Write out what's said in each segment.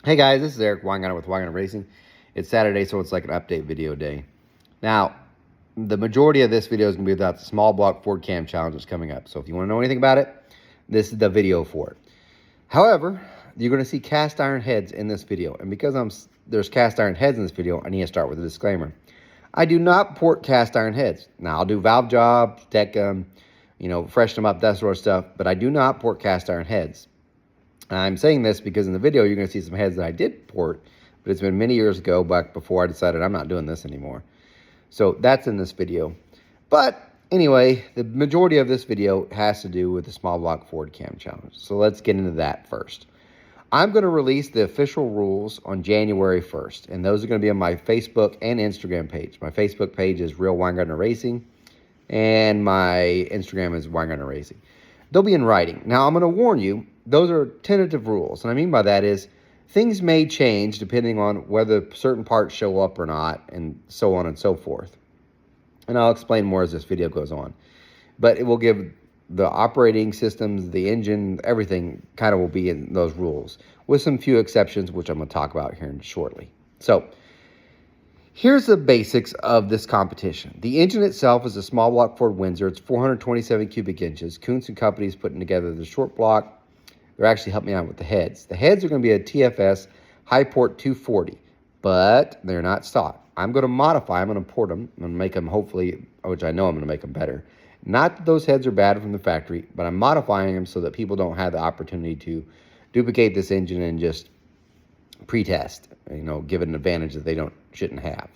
Hey guys, this is Eric Weingart with Weingart Racing. It's Saturday, so it's like an update video day. Now, the majority of this video is going to be about the small block Ford Cam challenge that's coming up. So if you want to know anything about it, this is the video for it. However, you're going to see cast iron heads in this video. And because there's cast iron heads in this video, I need to start with a disclaimer. I do not port cast iron heads. Now, I'll do valve jobs, deck them, freshen them up, that sort of stuff. But I do not port cast iron heads. I'm saying this because in the video, you're going to see some heads that I did port, but it's been many years ago, back before I decided I'm not doing this anymore. So that's in this video. But anyway, the majority of this video has to do with the small block Ford Cam challenge. So let's get into that first. I'm going to release the official rules on January 1st, and those are going to be on my Facebook and Instagram page. My Facebook page is Real Weingart Racing, and my Instagram is Weingart Racing. They'll be in writing. Now, I'm going to warn you, those are tentative rules. And I mean by that is things may change depending on whether certain parts show up or not, and so on and so forth. And I'll explain more as this video goes on. But it will give the operating systems, the engine, everything kind of will be in those rules, with some few exceptions, which I'm going to talk about here shortly. So, here's the basics of this competition. The engine itself is a small block Ford Windsor. It's 427 cubic inches. Kuntz & Company's putting together the short block. They're actually helping me out with the heads. The heads are going to be a TFS Hi-Port 240, but they're not stock. I'm going to modify them. I'm going to port them. I'm going to make them, hopefully, which I know I'm going to make them better. Not that those heads are bad from the factory, but I'm modifying them so that people don't have the opportunity to duplicate this engine and just pre-test, give it an advantage that they shouldn't have.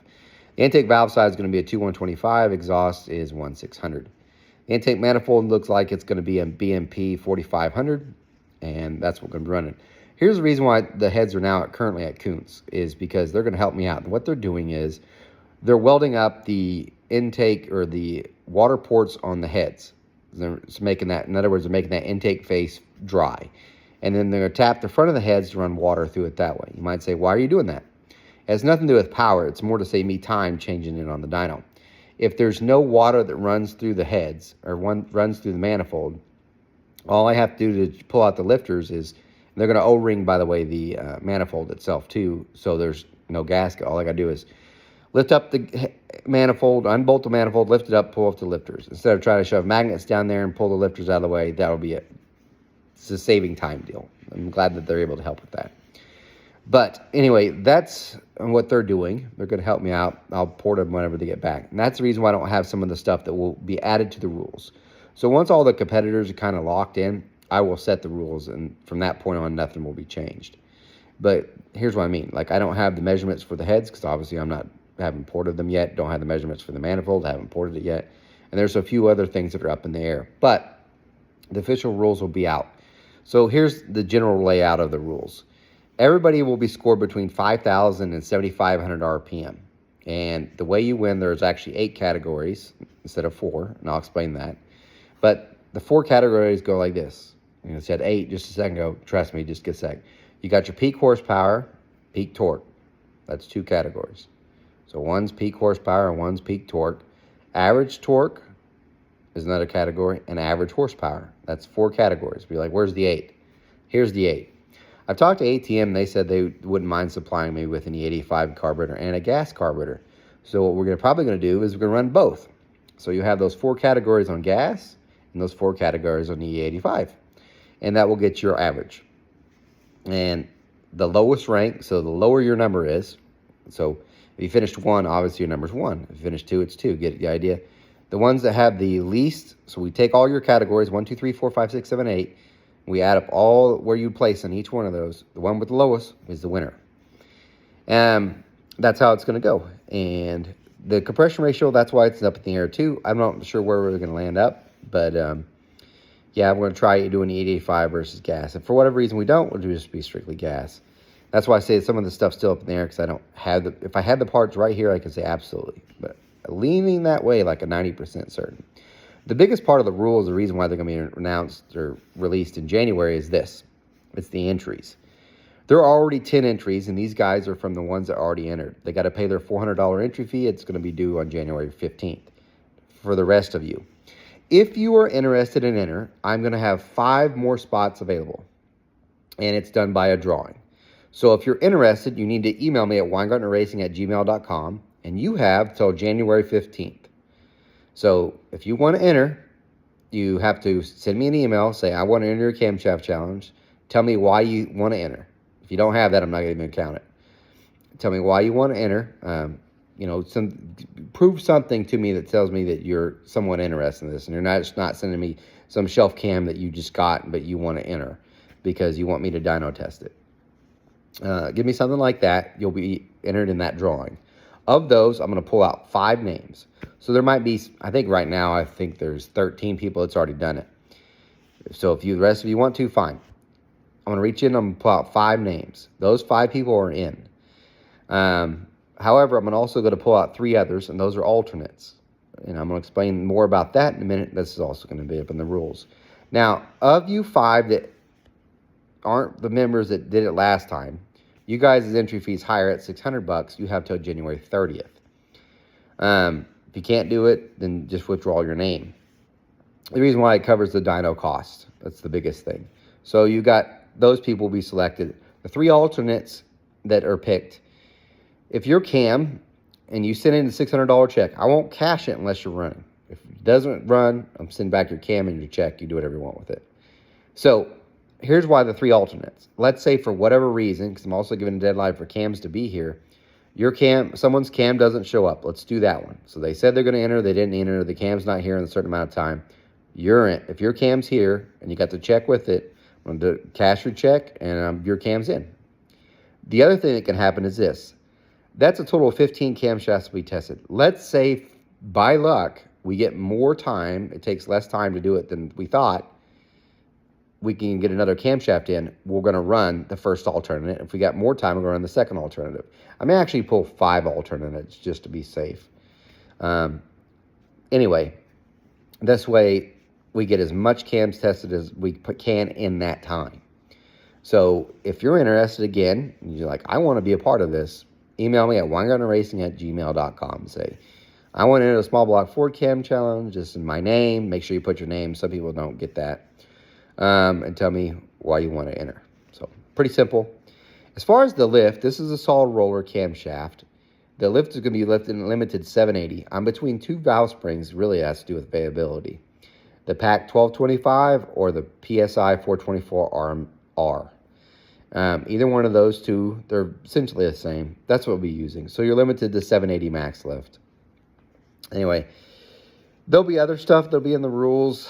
The intake valve size is going to be a 2125. Exhaust is 1600. The intake manifold looks like it's going to be a BMP 4500, and that's what we're going to be running. Here's the reason why the heads are now currently at Kuntz, is because they're going to help me out. And what they're doing is they're welding up the intake or the water ports on the heads. They're making that, in other words, they're making that intake face dry. And then they're going to tap the front of the heads to run water through it that way. You might say, why are you doing that? It has nothing to do with power. It's more to save me time changing it on the dyno. If there's no water that runs through the heads or runs through the manifold, all I have to do to pull out the lifters is, they're going to O-ring, by the way, the manifold itself too, so there's no gasket. All I got to do is lift up the manifold, unbolt the manifold, lift it up, pull off the lifters. Instead of trying to shove magnets down there and pull the lifters out of the way, that'll be it. It's a saving time deal. I'm glad that they're able to help with that. But anyway, that's what they're doing. They're going to help me out. I'll port them whenever they get back. And that's the reason why I don't have some of the stuff that will be added to the rules. So once all the competitors are kind of locked in, I will set the rules, and from that point on, nothing will be changed. But here's what I mean. Like, I don't have the measurements for the heads, because obviously haven't ported them yet. Don't have the measurements for the manifold. I haven't ported it yet. And there's a few other things that are up in the air. But the official rules will be out. So here's the general layout of the rules. Everybody will be scored between 5,000 and 7,500 RPM. And the way you win, there's actually 8 categories instead of 4, and I'll explain that. But the 4 categories go like this. I said 8 just a second ago. Trust me, just get a sec. You got your peak horsepower, peak torque. That's 2 categories. So one's peak horsepower and one's peak torque. Average torque is another category, and average horsepower. That's 4 categories. Be like, where's the 8? Here's the 8. I've talked to ATM. They said they wouldn't mind supplying me with an E85 carburetor and a gas carburetor. So what we're probably going to do is we're going to run both. So you have those 4 categories on gas and those 4 categories on E85. And that will get your average. And the lowest rank, so the lower your number is, so if you finished 1, obviously your number's 1. If you finished 2, it's 2. Get the idea? The ones that have the least, so we take all your categories, 1, 2, 3, 4, 5, 6, 7, 8. We add up all where you place on each one of those. The one with the lowest is the winner. That's how it's going to go. And the compression ratio, that's why it's up in the air too. I'm not sure where we're going to land up, but yeah, I'm going to try doing E85 versus gas. If for whatever reason we don't, we'll just be strictly gas. That's why I say some of the stuff's still up in the air, because I don't have the, if I had the parts right here, I could say absolutely. But leaning that way, like a 90% certain. The biggest part of the rules, the reason why they're going to be announced or released in January is this. It's the entries. There are already 10 entries, and these guys are from the ones that already entered. They got to pay their $400 entry fee. It's going to be due on January 15th for the rest of you. If you are interested in enter, I'm going to have 5 more spots available, and it's done by a drawing. So if you're interested, you need to email me at weingartnerracing@gmail.com, and you have till January 15th. So if you want to enter, you have to send me an email, say, I want to enter your camshaft challenge. Tell me why you want to enter. If you don't have that, I'm not going to even count it. Tell me why you want to enter. Prove something to me that tells me that you're somewhat interested in this, and you're not sending me some shelf cam that you just got, but you want to enter because you want me to dyno test it. Give me something like that. You'll be entered in that drawing. Of those, I'm going to pull out 5 names. So there might be, I think right now, I think there's 13 people that's already done it. So if the rest of you want to, fine. I'm going to reach in, I'm going to pull out 5 names. Those 5 people are in. However, I'm also going to pull out 3 others, and those are alternates. And I'm going to explain more about that in a minute. This is also going to be up in the rules. Now, of you 5 that aren't the members that did it last time, you guys' entry fees higher at $600. You have till January 30th. If you can't do it, then just withdraw your name. The reason why it covers the dyno cost. That's the biggest thing. So you got those people will be selected. The 3 alternates that are picked. If you're Cam and you send in a $600 check, I won't cash it unless you're running. If it doesn't run, I'm sending back your Cam and your check. You do whatever you want with it. So here's why the 3 alternates. Let's say for whatever reason, because I'm also giving a deadline for Cams to be here, your Cam, someone's Cam doesn't show up. Let's do that one. So they said they're going to enter, they didn't enter, the Cam's not here in a certain amount of time. You're in. If your Cam's here and you got the check with it, I'm going to cash your check and your Cam's in. The other thing that can happen is this. That's a total of 15 camshafts to be tested. Let's say by luck we get more time. It takes less time to do it than we thought. We can get another camshaft in. We're going to run the first alternative. If we got more time, we're going to run the second alternative. I may actually pull 5 alternatives just to be safe. Anyway, this way we get as much cams tested as we can in that time. So if you're interested again, and you're like, I want to be a part of this, email me at weingartnerracing@gmail.com. Say, I want to enter the small block Ford Cam challenge, just in my name. Make sure you put your name. Some people don't get that. And tell me why you want to enter. So pretty simple. As far as the lift, this is a solid roller camshaft. The lift is going to be limited 780. I'm between 2 valve springs. Really has to do with availability. The PAC 1225 or the PSI 424 R. Either one of those 2, they're essentially the same. That's what we'll be using. So you're limited to 780 max lift. Anyway, there'll be other stuff that'll be in the rules.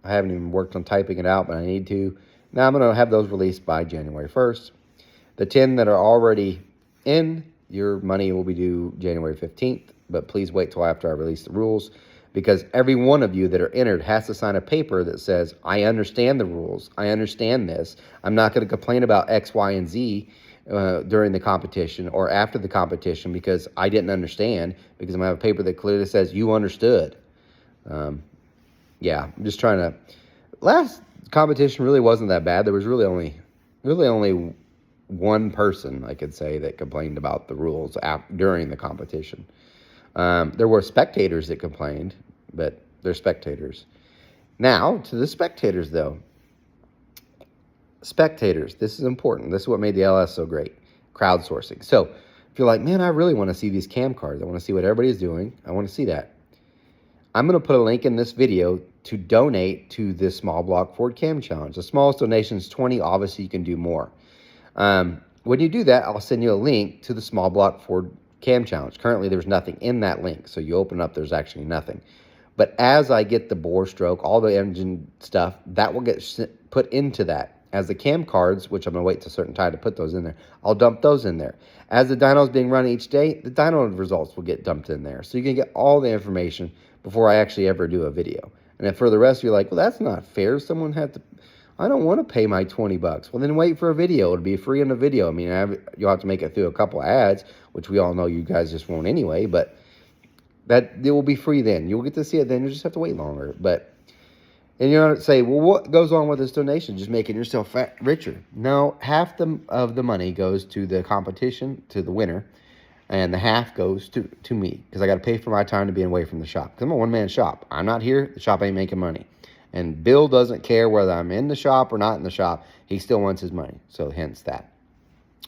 I haven't even worked on typing it out, but I need to. Now I'm going to have those released by January 1st. The 10 that are already in, your money will be due January 15th, but please wait till after I release the rules, because every one of you that are entered has to sign a paper that says, I understand the rules. I understand this. I'm not going to complain about X, Y, and Z during the competition or after the competition because I didn't understand, because I'm going to have a paper that clearly says you understood. Yeah, I'm just trying to. Last competition really wasn't that bad. There was really only one person, I could say, that complained about the rules during the competition. There were spectators that complained, but they're spectators. Now, to the spectators, though. Spectators, this is important. This is what made the LS so great. Crowdsourcing. So, if you're like, man, I really want to see these cam cards. I want to see what everybody's doing. I want to see that. I'm going to put a link in this video to donate to this small block Ford Cam Challenge. The smallest donation is $20. Obviously, you can do more. When you do that, I'll send you a link to the small block Ford Cam Challenge. Currently, there's nothing in that link. So you open up, there's actually nothing. But as I get the bore stroke, all the engine stuff, that will get put into that. As the cam cards, which I'm going to wait till a certain time to put those in there, I'll dump those in there. As the dyno is being run each day, the dyno results will get dumped in there. So you can get all the information before I actually ever do a video. And if for the rest, you're like, well, that's not fair. Someone had to, I don't want to pay my $20. Well, then wait for a video. It'll be free in the video. I mean, you'll have to make it through a couple ads, which we all know you guys just won't anyway, but that it will be free then. You'll get to see it then. You just have to wait longer. And you're going to say, well, what goes on with this donation? Just making yourself richer. No, half of the money goes to the competition, to the winner, and the half goes to me, because I got to pay for my time to be away from the shop. Because I'm a one-man shop. I'm not here. The shop ain't making money. And Bill doesn't care whether I'm in the shop or not in the shop. He still wants his money. So hence that.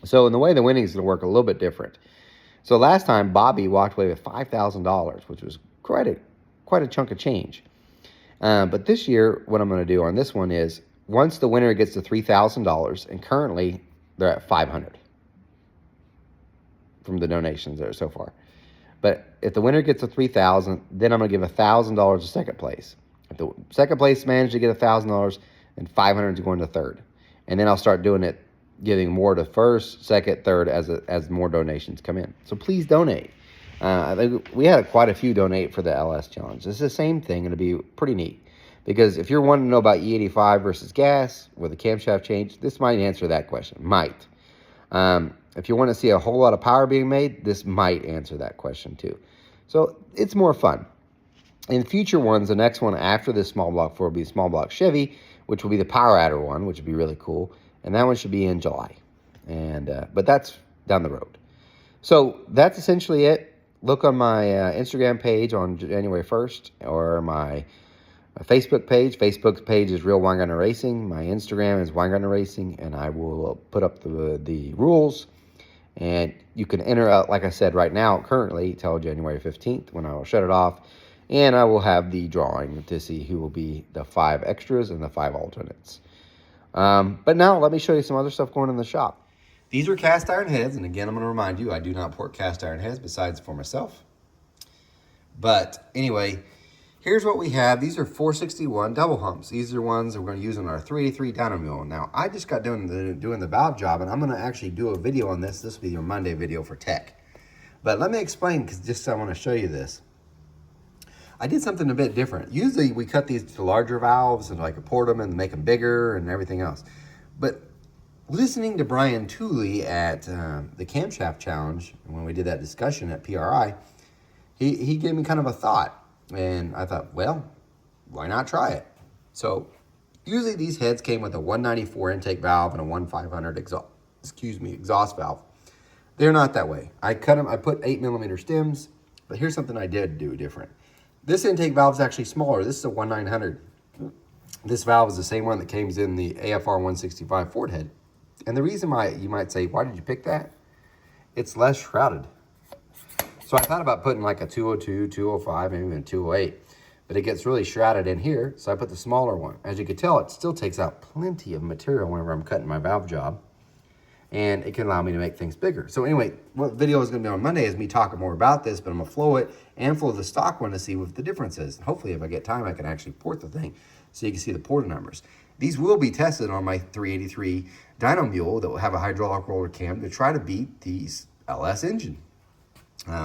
So in the way the winning is going to work a little bit different. So last time Bobby walked away with $5,000, which was quite a chunk of change. But this year, what I'm going to do on this one is once the winner gets to $3,000, and currently they're at $500 from the donations there so far. But if the winner gets to $3,000, then I'm going to give $1,000 to second place. If the second place managed to get $1,000, then $500 is going to third. And then I'll start doing it, giving more to first, second, third as more donations come in. So please donate. I think we had quite a few donate for the LS challenge. It's the same thing, and it'll be pretty neat. Because if you're wanting to know about E85 versus gas with a camshaft change, this might answer that question. Might. If you want to see a whole lot of power being made, this might answer that question too. So it's more fun. In future ones, the next one after this small block 4 will be small block Chevy, which will be the power adder one, which would be really cool. And that one should be in July. But that's down the road. So that's essentially it. Look on my Instagram page on January 1st or my Facebook page. Facebook's page is Real Weingartner Racing. My Instagram is Weingartner Racing, and I will put up the rules. And you can enter, like I said, right now, currently, till January 15th, when I will shut it off. And I will have the drawing to see who will be the 5 extras and the 5 alternates. But now, let me show you some other stuff going in the shop. These are cast iron heads, and again, I'm going to remind you, I do not port cast iron heads besides for myself. But anyway, here's what we have. These are 461 double humps. These are ones that we're going to use on our 383 dyno mule. Now, I just got done doing the valve job, and I'm going to actually do a video on this. This will be your Monday video for tech. But let me explain, because just I want to show you this. I did something a bit different. Usually, we cut these to larger valves and like port them and make them bigger and everything else. But listening to Brian Tooley at the Camshaft Challenge, when we did that discussion at PRI, he gave me kind of a thought. And I thought, well, why not try it? So usually these heads came with a 194 intake valve and a 1500 exhaust valve. They're not that way. I cut them, I put 8mm stems, but here's something I did do different. This intake valve is actually smaller. This is a 1900. This valve is the same one that came in the AFR 165 Ford head. And the reason why, you might say, why did you pick that? It's less shrouded. So I thought about putting like a 202, 205, maybe even a 208, but it gets really shrouded in here, so I put the smaller one. As you can tell, it still takes out plenty of material whenever I'm cutting my valve job, and it can allow me to make things bigger. So anyway, what video is going to be on Monday is me talking more about this, but I'm going to flow it and flow the stock one to see what the difference is. And hopefully, if I get time, I can actually port the thing so you can see the porta numbers. These will be tested on my 383 dyno mule that will have a hydraulic roller cam to try to beat these LS engine.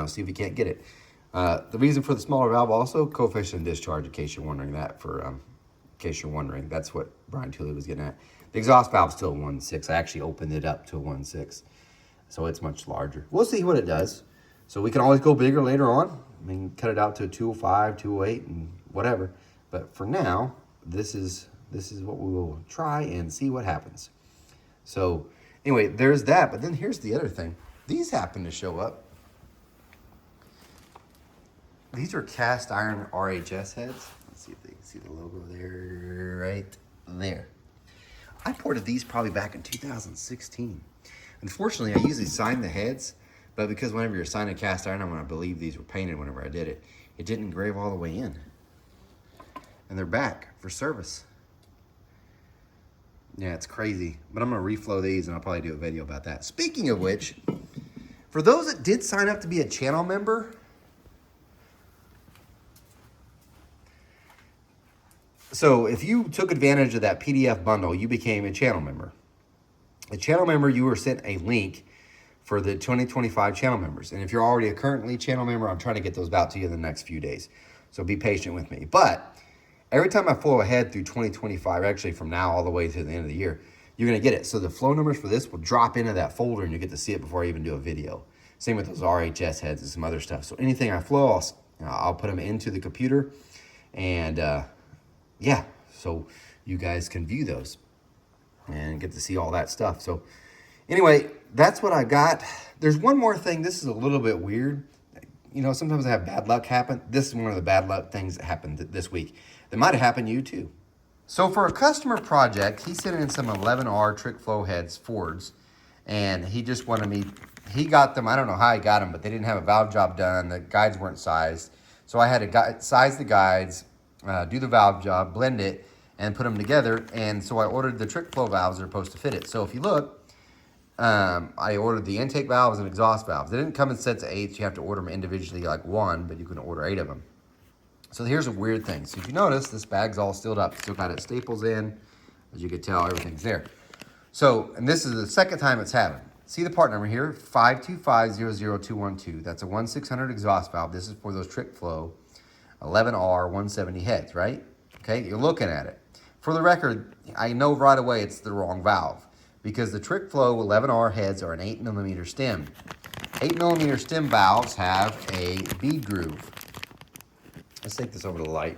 See if we can't get it. The reason for the smaller valve also, coefficient of discharge, in case you're wondering that. That's what Brian Tooley was getting at. The exhaust valve's still 1.6. I actually opened it up to 1.6, so it's much larger. We'll see what it does. So we can always go bigger later on. I mean, cut it out to a 205, 208, and whatever. But for now, this is what we will try and see what happens. So anyway, there's that. But then here's the other thing. These happen to show up. These are cast iron RHS heads. Let's see if they can see the logo there, right there. I ported these probably back in 2016. Unfortunately, I usually sign the heads, but because whenever you're signing cast iron, I believe these were painted whenever I did it. It didn't engrave all the way in. And they're back for service. Yeah, it's crazy. But I'm going to reflow these, and I'll probably do a video about that. Speaking of which, for those that did sign up to be a channel member, so if you took advantage of that PDF bundle, you became a channel member. A channel member, you were sent a link for the 2025 channel members. And if you're already a currently channel member, I'm trying to get those out to you in the next few days. So be patient with me. But every time I flow ahead through 2025, actually from now all the way to the end of the year, you're going to get it. So the flow numbers for this will drop into that folder, and you get to see it before I even do a video. Same with those RHS heads and some other stuff. So anything I flow, I'll put them into the computer. And yeah, so you guys can view those and get to see all that stuff. So anyway, that's what I got. There's one more thing. This is a little bit weird. You know, sometimes I have bad luck happen. This is one of the bad luck things that happened this week. That might have happened to you too. So for a customer project, he sent in some 11R Trickflow Heads Fords. and he just wanted me, he got them, I don't know how he got them, but they didn't have a valve job done. The guides weren't sized. So I had to size the guides, do the valve job, blend it, and put them together. And so I ordered the Trickflow valves that are supposed to fit it. So if you look, I ordered the intake valves and exhaust valves. They didn't come in sets of 8. You have to order them individually like one, but you can order 8 of them. So here's a weird thing. So if you notice, this bag's all sealed up. Still got its staples in. As you can tell, everything's there. So, and this is the second time it's happened. See the part number here, 525-00212. That's a 1/600 exhaust valve. This is for those Trickflow 11R 170 heads, right? Okay, you're looking at it. For the record, I know right away it's the wrong valve because the Trickflow 11R heads are an 8mm stem. 8mm stem valves have a bead groove. Let's take this over to the light.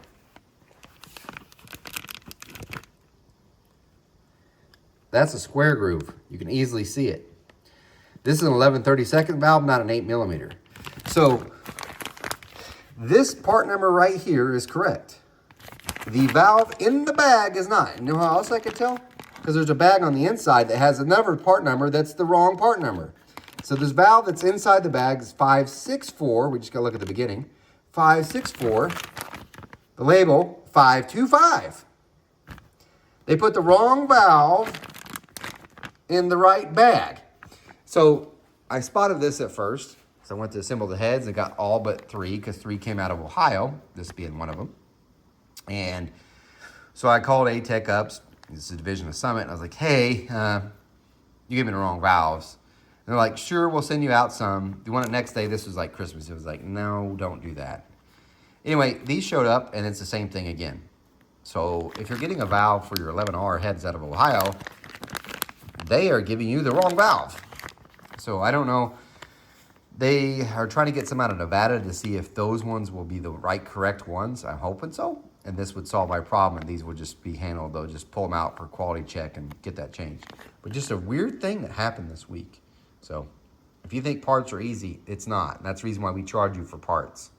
That's a square groove. You can easily see it. This is an 11/32 valve, not an 8mm. So this part number right here is correct. The valve in the bag is not. You know how else I could tell? Because there's a bag on the inside that has another part number that's the wrong part number. So this valve that's inside the bag is 564. We just got to look at the beginning. 564. The label 525. They put the wrong valve in the right bag. So I spotted this at first. So I went to assemble the heads and got all but 3 because 3 came out of Ohio, this being one of them. And so I called A-Tech up, this is a division of Summit, and I was like, hey, you gave me the wrong valves. And they're like, sure, we'll send you out some. Do you want it next day? This was like Christmas. It was like, no, don't do that. Anyway, these showed up and it's the same thing again. So if you're getting a valve for your 11R heads out of Ohio, they are giving you the wrong valve. So I don't know. They are trying to get some out of Nevada to see if those ones will be the right, correct ones. I'm hoping so. And this would solve my problem. And these would just be handled. They'll just pull them out for quality check and get that changed. But just a weird thing that happened this week. So if you think parts are easy, it's not. And that's the reason why we charge you for parts.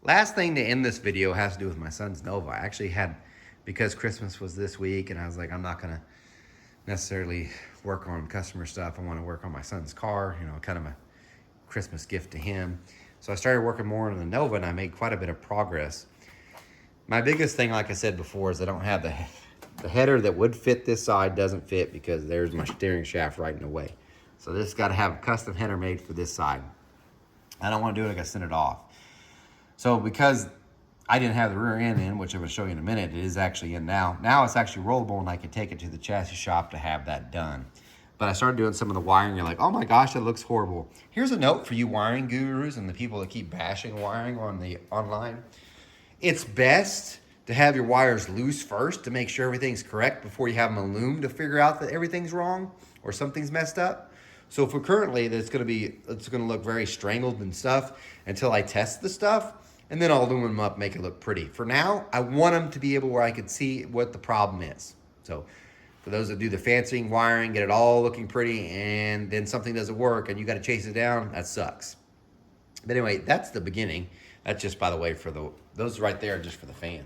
Last thing to end this video has to do with my son's Nova. I actually had, because Christmas was this week, and I was like, I'm not going to necessarily work on customer stuff. I want to work on my son's car, you know, kind of a Christmas gift to him. So I started working more on the Nova, and I made quite a bit of progress. My biggest thing, like I said before, is I don't have the header that would fit this side doesn't fit because there's my steering shaft right in the way. So this got to have a custom header made for this side. I don't want to do it, I got to send it off. So because I didn't have the rear end in, which I'm going to show you in a minute, it is actually in now. Now it's actually rollable and I can take it to the chassis shop to have that done. But I started doing some of the wiring. You're like, oh my gosh, that looks horrible. Here's a note for you wiring gurus and the people that keep bashing wiring on the online. It's best to have your wires loose first to make sure everything's correct before you have them illumined to figure out that everything's wrong or something's messed up. So for currently, it's going to look very strangled and stuff until I test the stuff, and then I'll illumine them up, make it look pretty. For now, I want them to be able where I can see what the problem is. So for those that do the fancy wiring, get it all looking pretty, and then something doesn't work and you got to chase it down, that sucks. But anyway, that's the beginning. That's just, by the way, for those right there are just for the fan.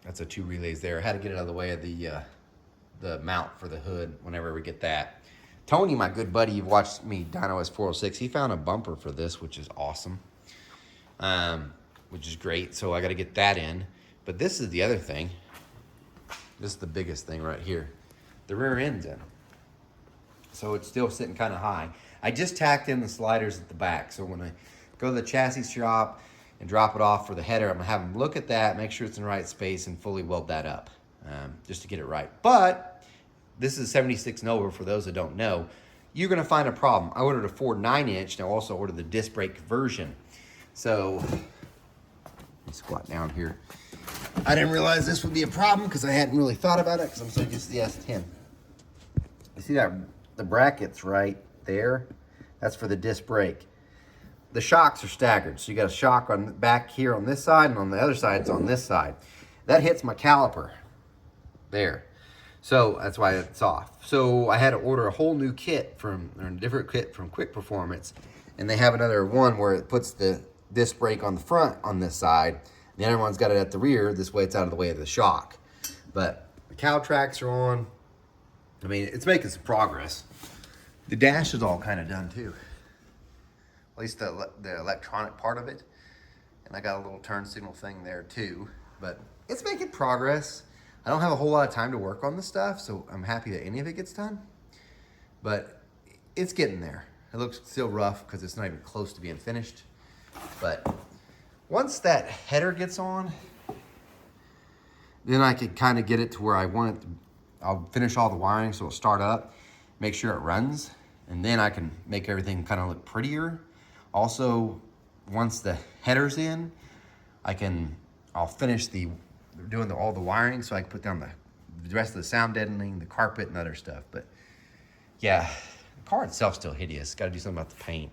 That's the 2 relays there. I had to get it out of the way of the mount for the hood whenever we get that. Tony, my good buddy, you've watched me dyno S406. He found a bumper for this, which is awesome, which is great. So I got to get that in. But this is the other thing. This is the biggest thing right here. The rear end's in. So it's still sitting kind of high. I just tacked in the sliders at the back. So when I go to the chassis shop and drop it off for the header, I'm going to have them look at that, make sure it's in the right space, and fully weld that up just to get it right. But this is a 76 Nova for those that don't know. You're going to find a problem. I ordered a Ford 9-inch, and I also ordered the disc brake version. So let me squat down here. I didn't realize this would be a problem because I hadn't really thought about it because I'm so used to the S10. You see that the brackets right there? That's for the disc brake. The shocks are staggered. So you got a shock on back here on this side, and on the other side it's on this side. That hits my caliper there. So that's why it's off. So I had to order a whole new kit or a different kit from Quick Performance. And they have another one where it puts the disc brake on the front on this side. The other one's got it at the rear. This way it's out of the way of the shock. But the cow tracks are on. I mean, it's making some progress. The dash is all kind of done too. At least the electronic part of it. And I got a little turn signal thing there too. But it's making progress. I don't have a whole lot of time to work on this stuff, so I'm happy that any of it gets done. But it's getting there. It looks still rough because it's not even close to being finished. But once that header gets on, then I can kind of get it to where I want it to. I'll finish all the wiring so it'll start up, make sure it runs, and then I can make everything kind of look prettier. Also, once the header's in, I'll finish doing all the wiring so I can put down the rest of the sound deadening, the carpet, and other stuff. But yeah, the car itself's still hideous. Got to do something about the paint.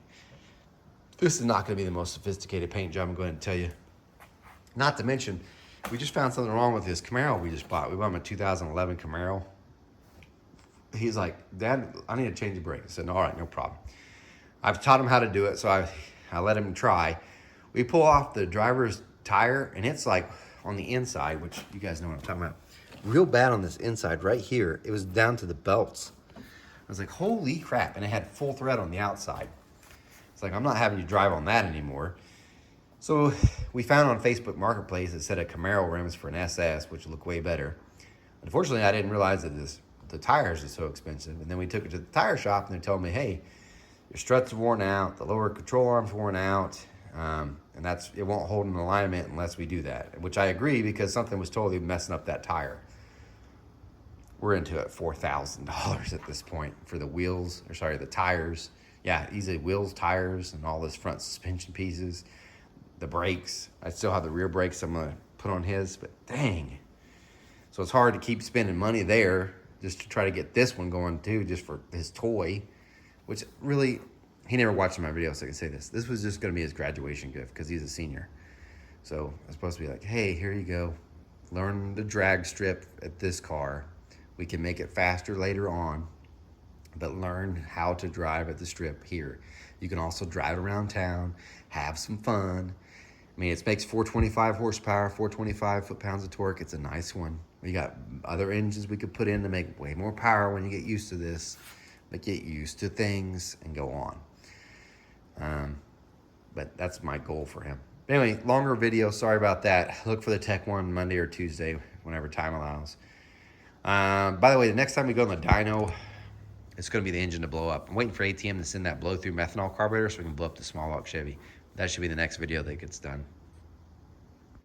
This is not going to be the most sophisticated paint job, I'm going to tell you. Not to mention, we just found something wrong with this Camaro we just bought. We bought him a 2011 Camaro. He's like, Dad, I need to change the brakes. I said, all right, no problem. I've taught him how to do it, so I let him try. We pull off the driver's tire, and it's like on the inside, which you guys know what I'm talking about. Real bad on this inside right here. It was down to the belts. I was like, holy crap. And it had full thread on the outside. It's like, I'm not having you drive on that anymore. So we found on Facebook Marketplace, it said a Camaro rims for an SS, which look way better. Unfortunately, I didn't realize that the tires are so expensive. And then we took it to the tire shop, and they told me, hey, your struts are worn out, the lower control arm's worn out, and it won't hold in alignment unless we do that, which I agree because something was totally messing up that tire. We're into it $4,000 at this point for the wheels, or sorry, the tires. Yeah, easily wheels, tires, and all this front suspension pieces. The brakes. I still have the rear brakes I'm gonna put on his, but dang. So it's hard to keep spending money there just to try to get this one going too, just for his toy, which really, he never watched my video, so I can say this. This was just gonna be his graduation gift because he's a senior. So I was supposed to be like, hey, here you go. Learn the drag strip at this car. We can make it faster later on, but learn how to drive at the strip here. You can also drive around town, have some fun. I mean, it makes 425 horsepower, 425 foot-pounds of torque. It's a nice one. We got other engines we could put in to make way more power when you get used to this, but get used to things and go on. But that's my goal for him. Anyway, longer video, sorry about that. Look for the tech one Monday or Tuesday, whenever time allows. By the way, the next time we go on the dyno, it's going to be the engine to blow up. I'm waiting for ATM to send that blow-through methanol carburetor so we can blow up the small block Chevy. That should be the next video that gets done.